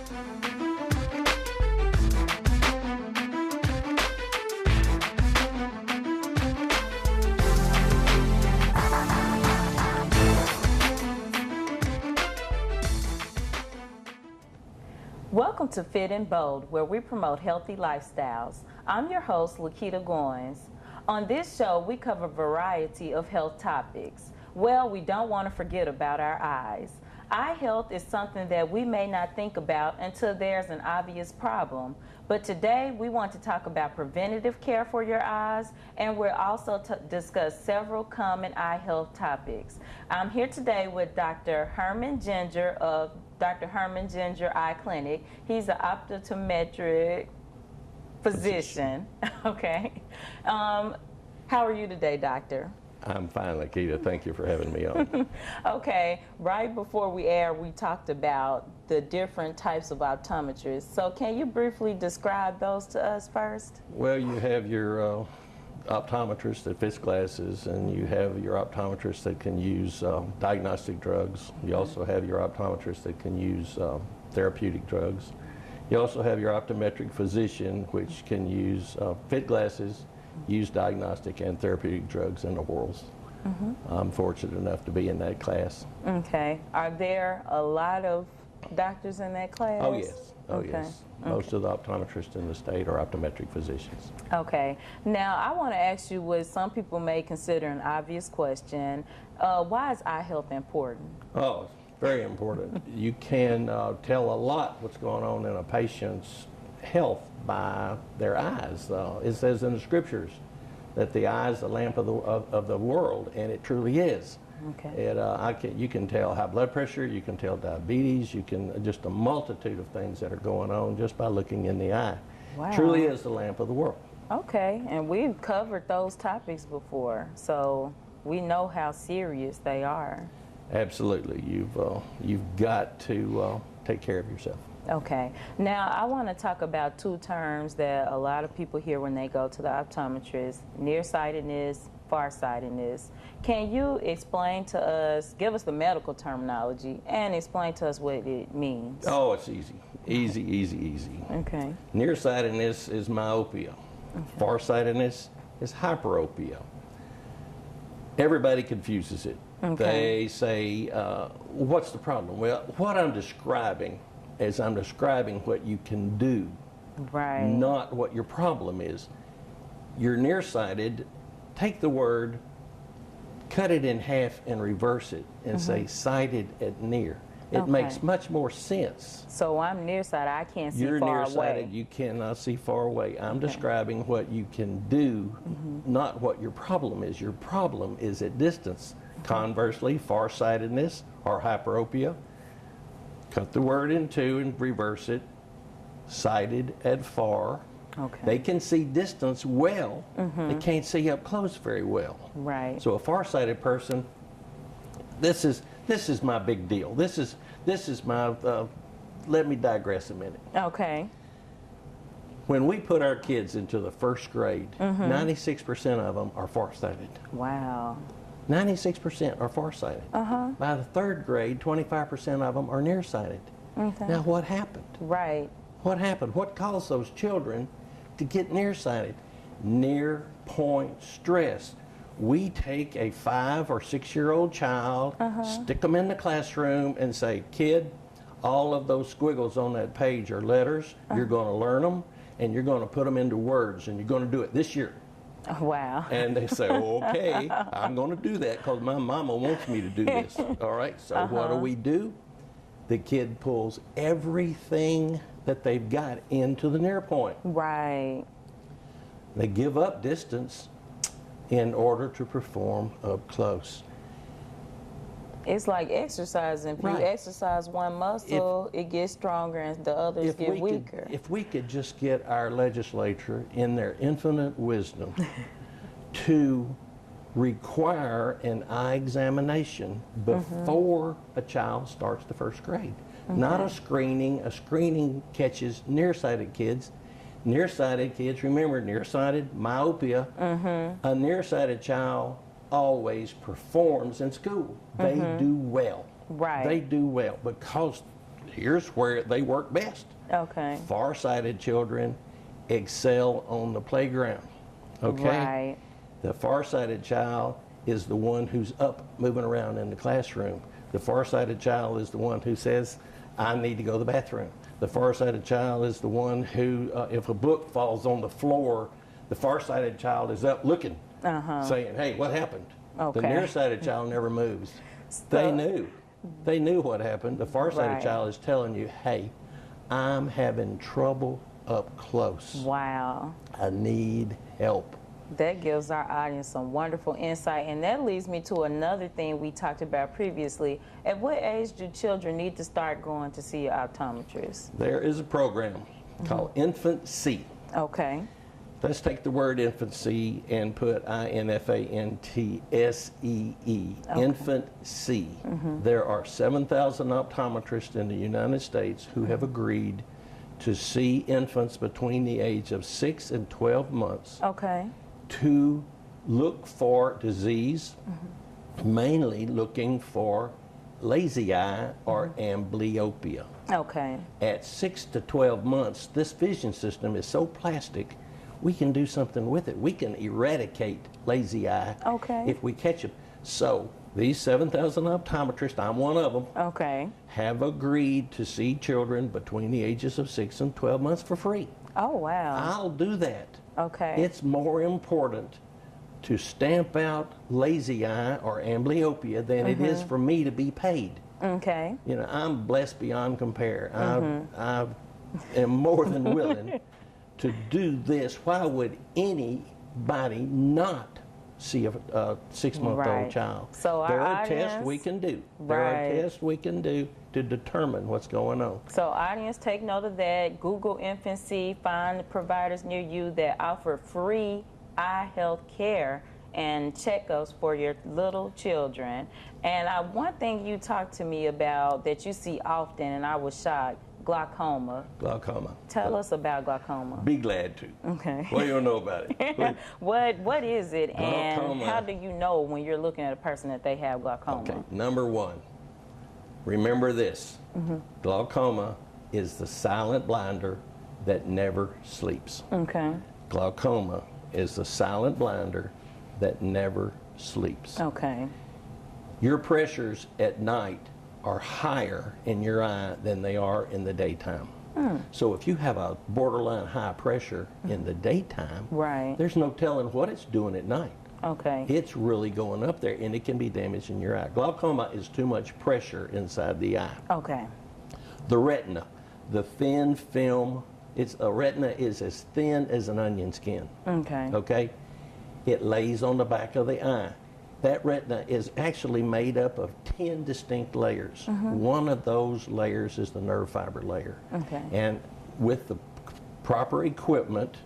Welcome to Fit and Bold, where we promote healthy lifestyles. I'm your host, Lakita Goins. On this show, we cover a variety of health topics. Well, we don't want to forget about our eyes. Eye health is something that we may not think about until there's an obvious problem. But today, we want to talk about preventative care for your eyes, and we'll also discuss several common eye health topics. I'm here today with Dr. Herman Ginger of Dr. Herman Ginger Eye Clinic. He's an optometric physician. Okay. How are you today, doctor? I'm fine, Lakita. Thank you for having me on. Okay. Right before we aired, we talked about the different types of optometrists. So can you briefly describe those to us first? Well, you have your optometrist that fits glasses, and you have your optometrist that can use diagnostic drugs. You also have your optometrist that can use therapeutic drugs. You also have your optometric physician, which can use fit glasses, use diagnostic and therapeutic drugs in the orals. I'm fortunate enough to be in that class. Okay. Are there a lot of doctors in that class? Oh, yes. Oh, Okay. yes. Most of the optometrists in the state are optometric physicians. Okay. Now, I want to ask you what some people may consider an obvious question. Why is eye health important? Oh, it's very important. You can tell a lot what's going on in a patient's health by their eyes. It says in the scriptures that the eye is the lamp of the world, and it truly is. Okay. You can tell high blood pressure, you can tell diabetes, you can just a multitude of things that are going on just by looking in the eye. Wow. Truly is the lamp of the world. Okay, and we've covered those topics before, so we know how serious they are. Absolutely. You've got to take care of yourself. Okay. Now, I want to talk about two terms that a lot of people hear when they go to the optometrist: nearsightedness, farsightedness. Can you explain to us, give us the medical terminology, and explain to us what it means? Oh, it's easy. Easy, easy, easy. Okay. Nearsightedness is myopia. Okay. Farsightedness is hyperopia. Everybody confuses it. Okay. They say, what's the problem? Well, what I'm describing is I'm describing what you can do, Right. not what your problem is. You're nearsighted. Take the word, cut it in half and reverse it and say sighted at near. It Okay. makes much more sense. So I'm nearsighted. I can't see You're far nearsighted, away. you cannot see far away. I'm Okay. describing what you can do, not what your problem is. Your problem is at distance. Conversely, farsightedness or hyperopia, cut the word in two and reverse it. Sighted at far. Okay. They can see distance well. They can't see up close very well. Right. So a farsighted person, this is my big deal. This is my. Let me digress a minute. Okay. When we put our kids into the first grade, 96% of them are farsighted. Wow. 96% are farsighted. By the third grade, 25% of them are nearsighted. Okay. Now, what happened? Right. What happened? What caused those children to get nearsighted? Near point stress. We take a 5 or 6 year old child, stick them in the classroom and say, kid, all of those squiggles on that page are letters. You're going to learn them and you're going to put them into words and you're going to do it this year. Wow. And they say, okay, I'm going to do that because my mama wants me to do this. All right, so what do? The kid pulls everything that they've got into the near point. Right. They give up distance in order to perform up close. It's like exercising. If Right. you exercise one muscle, it gets stronger and the others get weaker. If we could just get our legislature in their infinite wisdom to require an eye examination before a child starts the first grade. Not a screening. A screening catches nearsighted kids. Nearsighted kids, remember, nearsighted, myopia. A nearsighted child always performs in school. They do well. Right. They do well because here's where they work best. Okay. Farsighted children excel on the playground. Okay? Right. The farsighted child is the one who's up moving around in the classroom. The farsighted child is the one who says, I need to go to the bathroom. The farsighted child is the one who, if a book falls on the floor, the farsighted child is up looking, saying, hey, what happened? Okay. The nearsighted child never moves. They knew. They knew what happened. The farsighted Right. child is telling you, hey, I'm having trouble up close. Wow. I need help. That gives our audience some wonderful insight. And that leads me to another thing we talked about previously. At what age do children need to start going to see an optometrist? There is a program called Infant C. Okay. Let's take the word infancy and put INFANTSEE, Infant C. There are 7,000 optometrists in the United States who have agreed to see infants between the age of 6 and 12 months Okay. to look for disease, mainly looking for lazy eye or amblyopia. Okay. At 6 to 12 months, this vision system is so plastic, we can do something with it. We can eradicate lazy eye Okay. if we catch them. So these 7,000 optometrists, I'm one of them, Okay. have agreed to see children between the ages of 6 and 12 months for free. Oh, wow. I'll do that. Okay. It's more important to stamp out lazy eye or amblyopia than it is for me to be paid. Okay. You know, I'm blessed beyond compare. I am more than willing to do this. Why would anybody not see a 6-month-old Right. child? So our there are audience- tests we can do. There Right. are tests we can do to determine what's going on. So audience, take note of that. Google infancy, find providers near you that offer free eye health care and checkups for your little children. And one thing you talked to me about that you see often, and I was shocked, glaucoma. Glaucoma. Tell us about glaucoma. Be glad to. Okay. What do you know about it? What is it, and Glaucoma. how do you know when you're looking at a person that they have glaucoma? Okay, number one, remember this. Glaucoma is the silent blinder that never sleeps. Okay. Glaucoma is the silent blinder that never sleeps. Okay. Your pressures at night are higher in your eye than they are in the daytime. So if you have a borderline high pressure in the daytime, Right. there's no telling what it's doing at night. Okay. It's really going up there, and it can be damaging your eye. Glaucoma is too much pressure inside the eye. Okay. The retina, the thin film, a retina is as thin as an onion skin. Okay. Okay? It lays on the back of the eye. That retina is actually made up of 10 distinct layers. One of those layers is the nerve fiber layer. Okay. And with the proper equipment,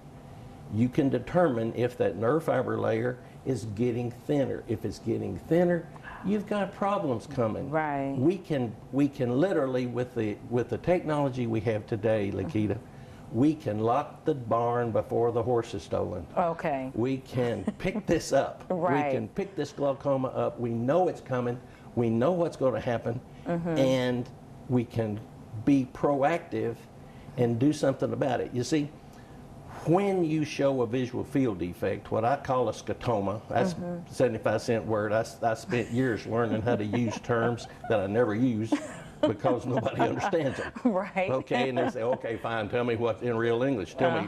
you can determine if that nerve fiber layer is getting thinner. If it's getting thinner, you've got problems coming. Right. We can literally, with the technology we have today, Lakita, we can lock the barn before the horse is stolen. Okay. We can pick this up. Right. We can pick this glaucoma up. We know it's coming. We know what's going to happen. And we can be proactive and do something about it. You see, when you show a visual field defect, what I call a scotoma, that's a 75-cent word. I spent years learning how to use terms that I never use because nobody understands them. Right. Okay, and they say, okay, fine, tell me what's in real English. Tell me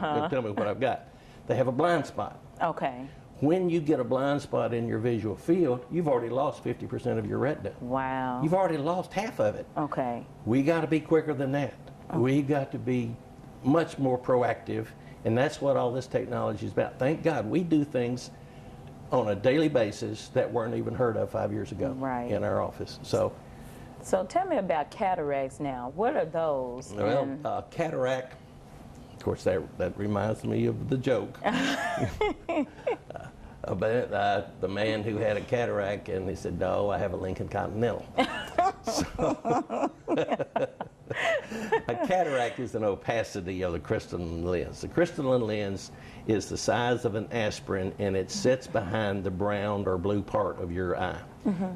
what I've got. They have a blind spot. Okay. When you get a blind spot in your visual field, you've already lost 50% of your retina. Wow. You've already lost half of it. Okay. We got to be quicker than that. We got to be much more proactive, and that's what all this technology is about. Thank God we do things on a daily basis that weren't even heard of 5 years ago Right. in our office. So tell me about cataracts now. What are those? And- well, cataract, of course, that reminds me of the joke about the man who had a cataract, and he said, "No, I have a Lincoln Continental." A cataract is an opacity of the crystalline lens. The crystalline lens is the size of an aspirin, and it sits behind the brown or blue part of your eye.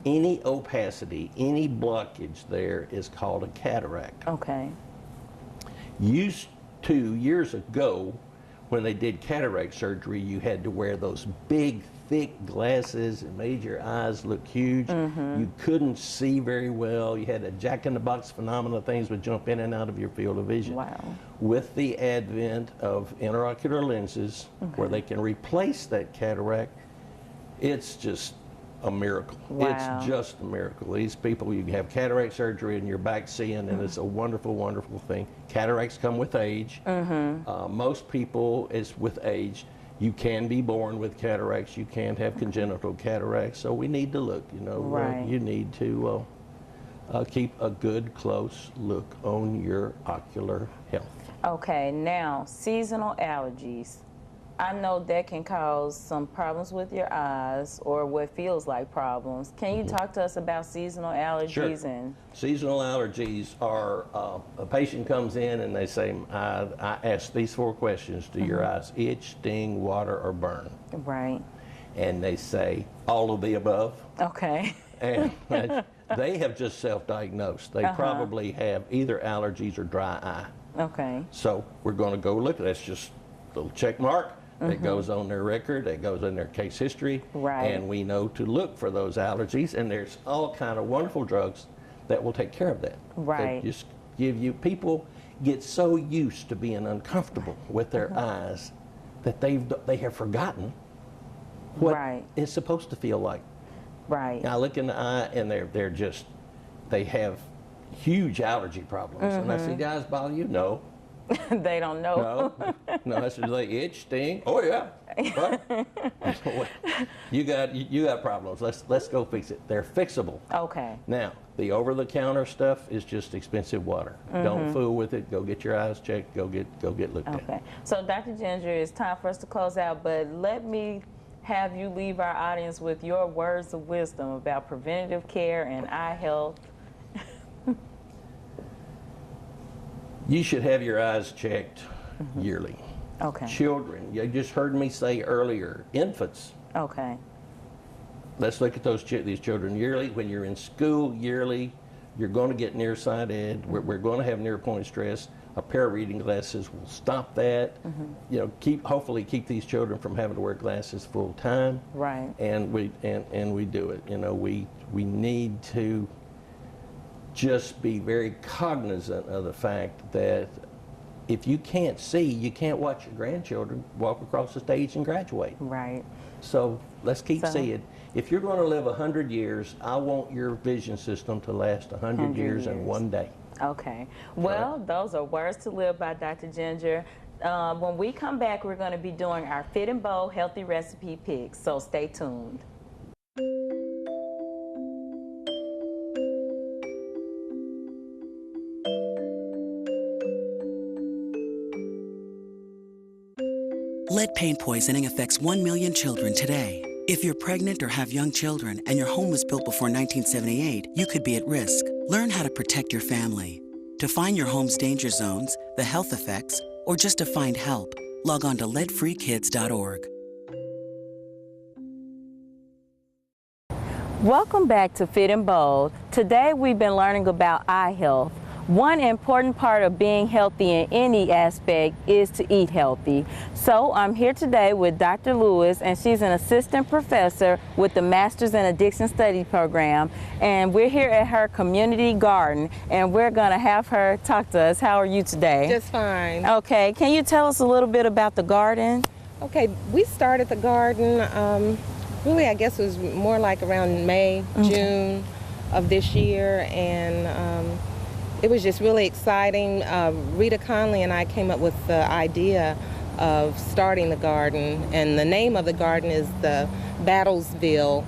Any opacity, any blockage there is called a cataract. Okay. Used to, years ago, when they did cataract surgery, you had to wear those big, thick glasses. It made your eyes look huge. You couldn't see very well. You had a jack-in-the-box phenomena. Things would jump in and out of your field of vision. Wow. With the advent of intraocular lenses, where they can replace that cataract, it's just a miracle. Wow. It's just a miracle. These people, you can have cataract surgery and you're back seeing, and it's a wonderful, wonderful thing. Cataracts come with age. Most people, it's with age. You can be born with cataracts. You can have congenital cataracts. So we need to look, you know. Right. You need to keep a good, close look on your ocular health. Okay, now seasonal allergies. I know that can cause some problems with your eyes or what feels like problems. Can you talk to us about seasonal allergies? Sure. And Seasonal allergies are, a patient comes in and they say, I ask these 4 questions. Do your eyes itch, sting, water, or burn? right. And they say, all of the above. Okay. And they have just self-diagnosed. They probably have either allergies or dry eye. Okay. So we're going to go look. That's just a little check mark. That goes on their record, that goes in their case history, Right. and we know to look for those allergies, and there's all kind of wonderful drugs that will take care of that. Right. They just give you, people get so used to being uncomfortable with their eyes that they have forgotten what Right. it's supposed to feel like. Right. I look in the eye and they have huge allergy problems. And I say, do eyes bother you? No. They don't know. No. I said, do they itch, sting? Oh yeah. What? you got problems. Let's go fix it. They're fixable. Okay. Now, the over-the-counter stuff is just expensive water. Don't fool with it. Go get your eyes checked. Go get looked at. Okay. So, Dr. Ginger, it's time for us to close out, but let me have you leave our audience with your words of wisdom about preventative care and eye health. You should have your eyes checked yearly. Okay. Children, you just heard me say earlier, infants. Okay. Let's look at these children yearly. When you're in school yearly, you're going to get nearsighted. We're going to have near point stress. A pair of reading glasses will stop that. You know, hopefully keep these children from having to wear glasses full time. Right. And we do it. You know, we need to just be very cognizant of the fact that if you can't see, you can't watch your grandchildren walk across the stage and graduate. Right. So let's keep seeing. If you're going to live 100 years, I want your vision system to last 100 years and 1 day. Okay. Well, those are words to live by, Dr. Ginger. When we come back, we're going to be doing our Fit and Bold Healthy Recipe Picks, so stay tuned. Lead paint poisoning affects 1 million children today. If you're pregnant or have young children and your home was built before 1978, you could be at risk. Learn how to protect your family. To find your home's danger zones, the health effects, or just to find help, log on to leadfreekids.org. Welcome back to Fit and Bold. Today we've been learning about eye health. One important part of being healthy in any aspect is to eat healthy. So I'm here today with Dr. Lewis, and she's an assistant professor with the Masters in Addiction Studies program. And we're here at her community garden, and we're going to have her talk to us. How are you today? Just fine. Okay, can you tell us a little bit about the garden? Okay, we started the garden, really I guess it was more like around May, June of this year, and it was just really exciting. Rita Conley and I came up with the idea of starting the garden, and the name of the garden is the Battlesville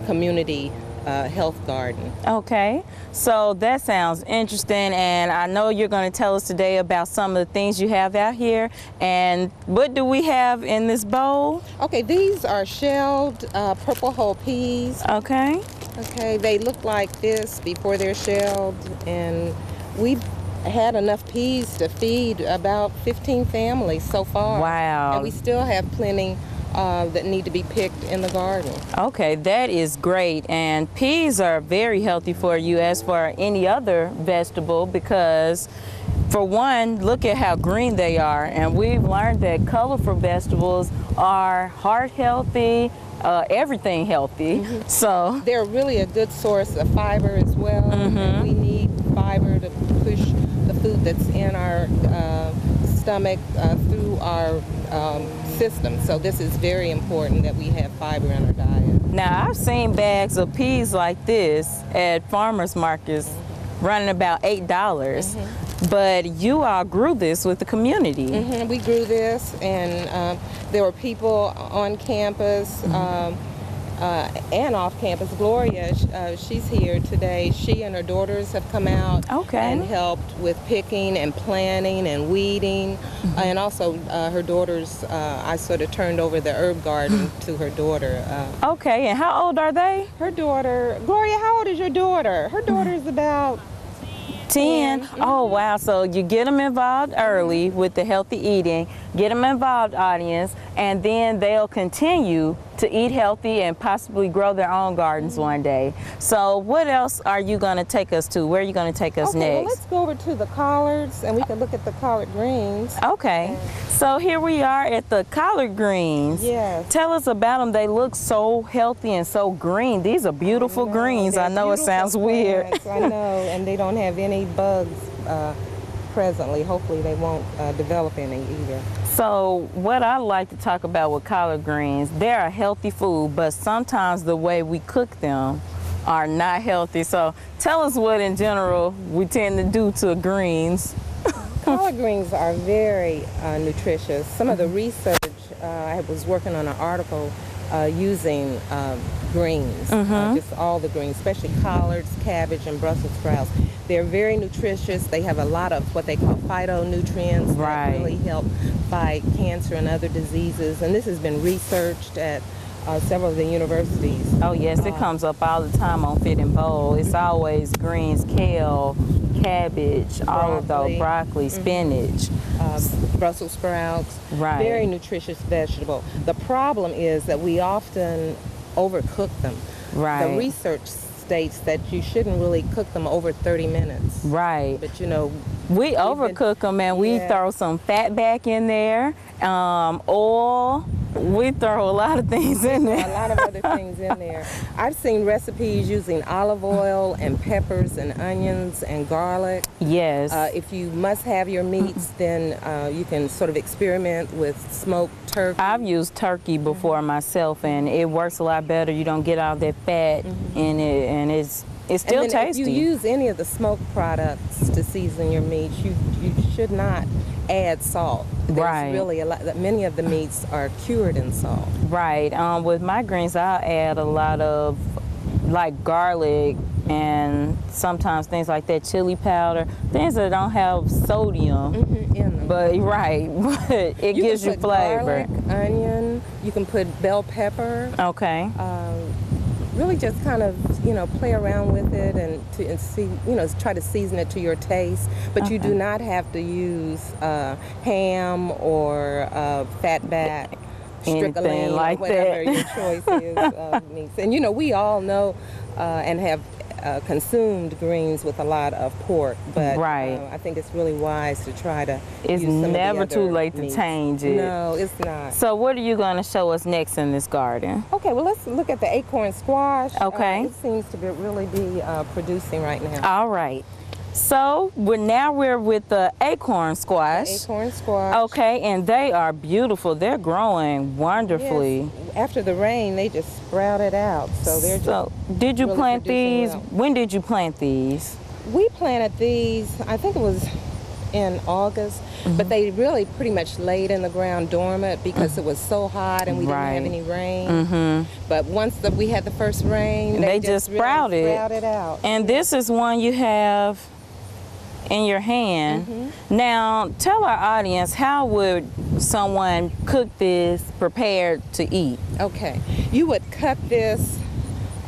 Community Health Garden. Okay, so that sounds interesting, and I know you're going to tell us today about some of the things you have out here. And what do we have in this bowl? Okay, these are shelled purple whole peas. Okay. Okay, they look like this before they're shelled, and we've had enough peas to feed about 15 families so far. Wow. And we still have plenty that need to be picked in the garden. Okay, that is great. And peas are very healthy for you as for any other vegetable because, for one, look at how green they are. And we've learned that colorful vegetables are heart healthy, everything healthy. So They're really a good source of fiber as well. And we need fiber to push the food that's in our stomach through our system. So this is very important that we have fiber in our diet. now I've seen bags of peas like this at farmers markets running about $8. But you all grew this with the community. We grew this, and there were people on campus and off campus. Gloria, she's here today. She and her daughters have come out and helped with picking and planting and weeding. And also her daughters, I sort of turned over the herb garden to her daughter. Okay, and how old are they? Her daughter, Gloria, how old is your daughter? Her daughter's about 10. Oh, wow. So you get them involved early with the healthy eating, get them involved, audience, and then they'll continue to eat healthy and possibly grow their own gardens one day. So what else are you going to take us to? Where are you going to take us Well, next? let's go over to the collards, and we can look at the collard greens. Okay. So here we are at the collard greens. Yes. Tell us about them. They look so healthy and so green. These are beautiful greens. I know it sounds weird. Plants, I know, and they don't have any bugs presently. Hopefully they won't develop any either. So what I like to talk about with collard greens, they're a healthy food, but sometimes the way we cook them are not healthy. So tell us what in general we tend to do to greens. Collard greens are very nutritious. Some of the research, I was working on an article using greens, just all the greens, especially collards, cabbage, and Brussels sprouts. They're very nutritious. They have a lot of what they call phytonutrients that really help fight cancer and other diseases. And this has been researched at several of the universities. Oh yes, it comes up all the time on Fit and Bold. It's always greens, kale, cabbage, all of those, broccoli, spinach. Brussels sprouts, Right. very nutritious vegetable. The problem is that we often overcook them. Right. The research states that you shouldn't really cook them over 30 minutes. Right. But you know, We overcook them and we throw some fat back in there, oil. We throw a lot of things in there. a lot of other things in there. I've seen recipes using olive oil and peppers and onions and garlic. Yes. If you must have your meats, then you can sort of experiment with smoked turkey. I've used turkey before myself, and it works a lot better. You don't get all that fat in it, and it's still and then tasty. If you use any of the smoked products to season your meats, you should not add salt. There's Right. really a lot. Many of the meats are cured in salt. Right. With my greens, I'll add a lot of like garlic and sometimes things like that, chili powder, things that don't have sodium. In them. But but it gives you can put flavor. Garlic, onion. You can put bell pepper. Okay. Really just kind of, play around with it and see, try to season it to your taste. But you do not have to use ham or fatback, Anything strickling, like or whatever that. your choice is of meats. And we all know and have consumed greens with a lot of pork, but Right. I think it's really wise to try to It's use some of the never too other late meats. to change it. No, it's not. So what are you going to show us next in this garden? Okay, well, let's look at the acorn squash. Okay. It seems to really be producing right now. All right. So we're with the acorn squash. Acorn squash. Okay, and they are beautiful. They're growing wonderfully. Yes. After the rain, they just sprouted out. So they're So did you really plant producing these? well. When did you plant these? We planted these, I think it was in August, but they really pretty much laid in the ground dormant because it was so hot and we didn't have Right. any rain. But once we had the first rain, They just really sprouted. sprouted out. And this is one you have in your hand. Now, tell our audience, how would someone cook this prepared to eat? Okay, you would cut this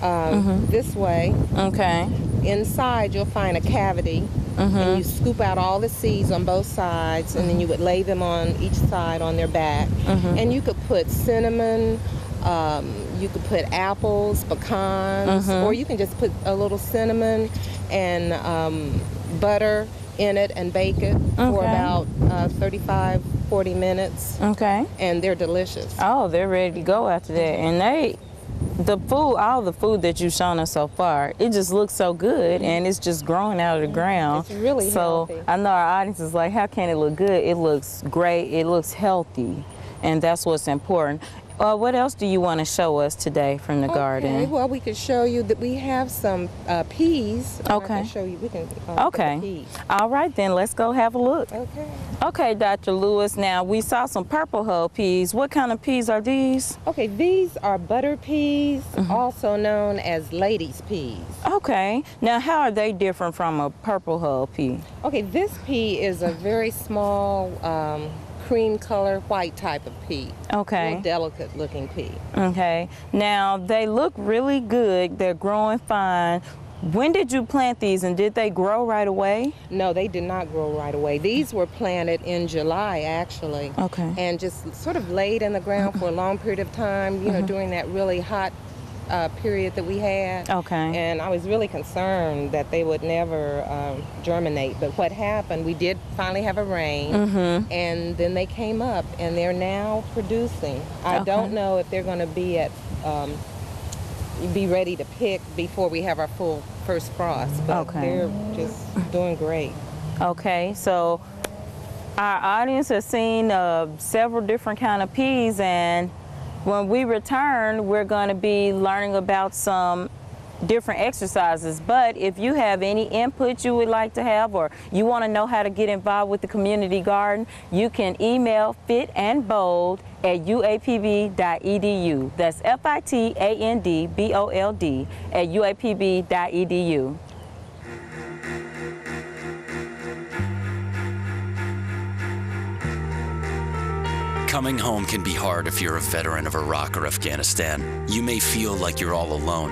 this way. Okay. Inside, you'll find a cavity, and you scoop out all the seeds on both sides, and then you would lay them on each side on their back. And you could put cinnamon, you could put apples, pecans, or you can just put a little cinnamon and butter in it and bake it for about 35, 40 minutes. Okay. And they're delicious. Oh, they're ready to go after that. And the food, all the food that you've shown us so far, it just looks so good, and it's just growing out of the ground. It's really so healthy. I know our audience is like, how can it look good? It looks great. It looks healthy, and that's what's important. What else do you want to show us today from the garden? Okay, well, we could show you that we have some peas. I Okay. can show you. We can. Okay. The peas. All right, then let's go have a look. Okay. Okay, Dr. Lewis, now we saw some purple hull peas. What kind of peas are these? Okay, these are butter peas, also known as ladies' peas. Okay, now how are they different from a purple hull pea? Okay, this pea is a very small cream color white type of pea. Okay. Real delicate looking pea. Okay, now they look really good. They're growing fine. When did you plant these, and did they grow right away? No, they did not grow right away. These were planted in July, actually. Okay. And just sort of laid in the ground for a long period of time, you know, during that really hot period that we had. Okay. And I was really concerned that they would never germinate. But what happened, we did finally have a rain, and then they came up, and they're now producing. I don't know if they're going to be be ready to pick before we have our full first frost, but they're just doing great. Okay, so our audience has seen several different kind of peas, and when we return, we're going to be learning about some different exercises. But if you have any input you would like to have, or you want to know how to get involved with the community garden, you can email fitandbold@uapb.edu. That's fitandbold@uapb.edu. Coming home can be hard if you're a veteran of Iraq or Afghanistan. You may feel like you're all alone.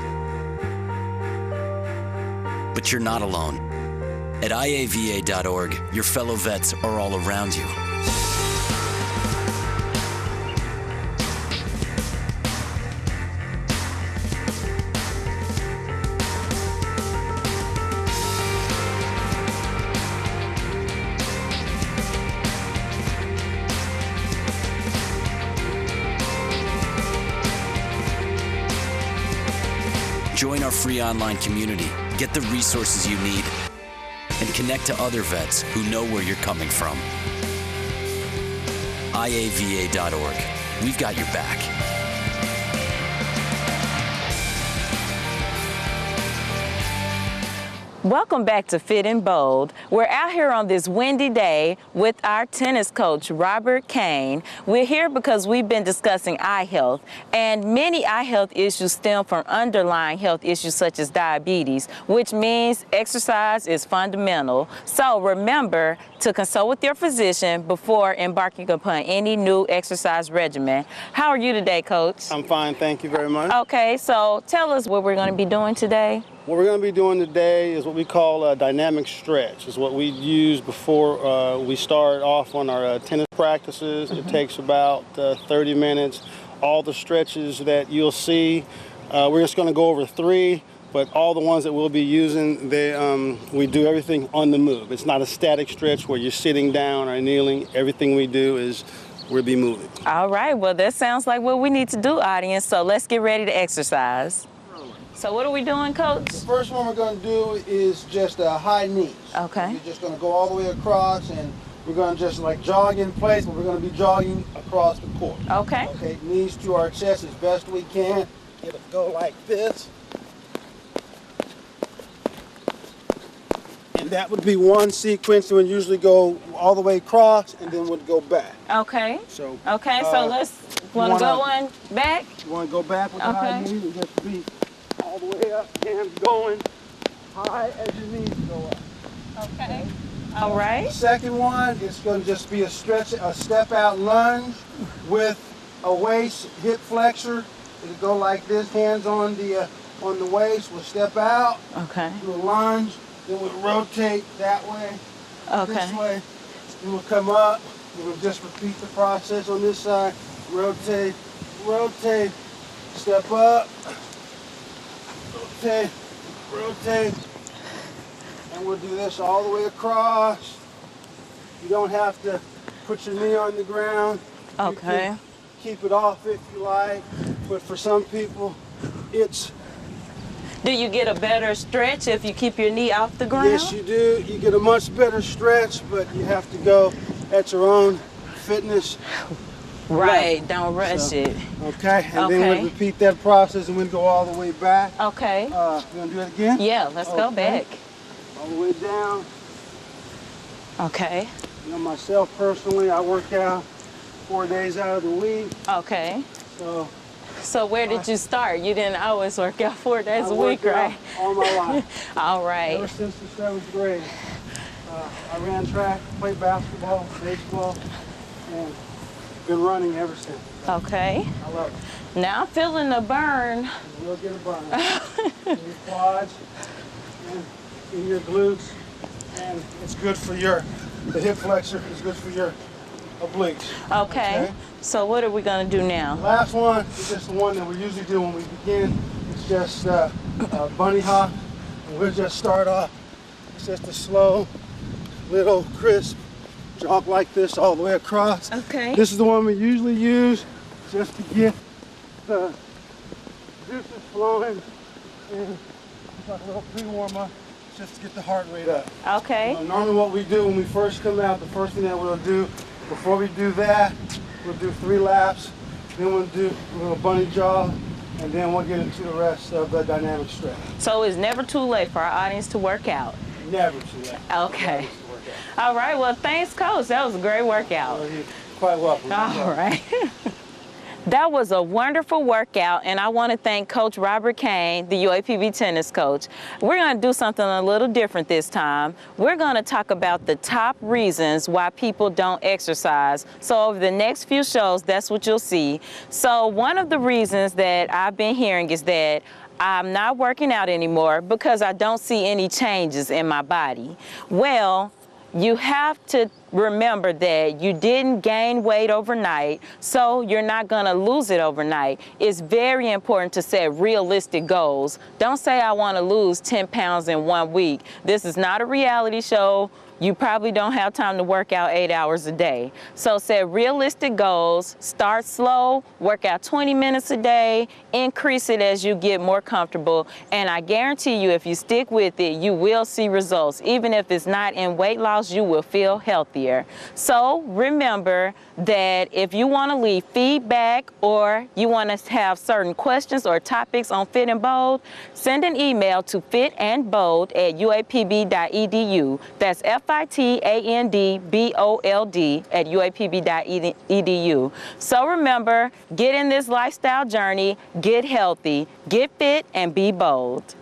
But you're not alone. At iava.org, your fellow vets are all around you. Join our free online community, get the resources you need, and connect to other vets who know where you're coming from. iava.org. We've got your back. Welcome back to Fit and Bold. We're out here on this windy day with our tennis coach, Robert Kane. We're here because we've been discussing eye health, and many eye health issues stem from underlying health issues such as diabetes, which means exercise is fundamental. So remember to consult with your physician before embarking upon any new exercise regimen. How are you today, Coach? I'm fine, thank you very much. Okay, so tell us what we're going to be doing today. What we're going to be doing today is what we call a dynamic stretch. It's what we use before we start off on our tennis practices. It takes about 30 minutes. All the stretches that you'll see, we're just going to go over 3, but all the ones that we'll be using, we do everything on the move. It's not a static stretch where you're sitting down or kneeling. Everything we do is we'll be moving. All right, well, that sounds like what we need to do, audience, so let's get ready to exercise. So what are we doing, Coach? The first one we're going to do is just high knees. Okay. You're just going to go all the way across, and we're going to just like jog in place, but we're going to be jogging across the court. Okay. Okay, knees to our chest as best we can. It'll go like this. And that would be one sequence. We would usually go all the way across and then would go back. Okay. So. Okay, so let's want to go on back. You want to go back with the high knees and just be all the way up and going high as your knees go up. Okay. All right. Second one is going to just be a step out lunge with a waist hip flexor. It'll go like this, hands on the on the waist. We'll step out, Okay. do a lunge, then we'll rotate that way, Okay. this way. Then we'll come up, and we'll just repeat the process on this side. Rotate, rotate, step up, rotate, rotate. And we'll do this all the way across. You don't have to put your knee on the ground. You Okay. can keep it off if you like, but for some people, it's, Do you get a better stretch if you keep your knee off the ground? yes you do. You get a much better stretch, but you have to go at your own fitness. Right. Don't rush So- it. Okay, and then Okay. we'll repeat that process and we'll go all the way back. Okay. You wanna do it again? Yeah. Let's go Okay. back. All the way down. Okay. You know, myself personally, I work out 4 days out of the week, Okay. so So where did you start? You didn't always work out 4 days I a week, work out right? all my life. All Ever right. since the 7th grade. I ran track, played basketball, baseball, and been running ever since. Okay. I love it. Now I'm feeling the burn. You will get a burn in your quads and in your glutes, and it's good for the hip flexor. It's good for your obliques. Okay. So what are we gonna do now? Last one is just the one that we usually do when we begin. It's just a bunny hop. And we'll just start off. It's just a slow, little, crisp jog like this all the way across. Okay. This is the one we usually use just to get the juices flowing and it's like a little pre-warm-up just to get the heart rate up. Okay. Normally what we do when we first come out, the first thing that we'll do, before we do that, we'll do 3 laps, then we'll do a little bunny jog, and then we'll get into the rest of the dynamic stretch. So it's never too late for our audience to work out. Never too late. Okay. Never to work out. All right. Well, thanks, Coach. That was a great workout. Well, you're quite welcome. All right. That was a wonderful workout, and I want to thank Coach Robert Kane, the UAPB tennis coach. We're going to do something a little different this time. We're going to talk about the top reasons why people don't exercise. So over the next few shows, that's what you'll see. So one of the reasons that I've been hearing is that I'm not working out anymore because I don't see any changes in my body. Well, you have to remember that you didn't gain weight overnight, so you're not gonna lose it overnight. It's very important to set realistic goals. Don't say I wanna lose 10 pounds in 1 week. This is not a reality show. You probably don't have time to work out 8 hours a day. So set realistic goals, start slow, work out 20 minutes a day, increase it as you get more comfortable, and I guarantee you if you stick with it, you will see results. Even if it's not in weight loss, you will feel healthier. So remember that if you want to leave feedback or you want to have certain questions or topics on Fit and Bold, send an email to fitandbold@uapb.edu. That's fitandbold@uapb.edu. So remember, get in this lifestyle journey, get healthy, get fit, and be bold.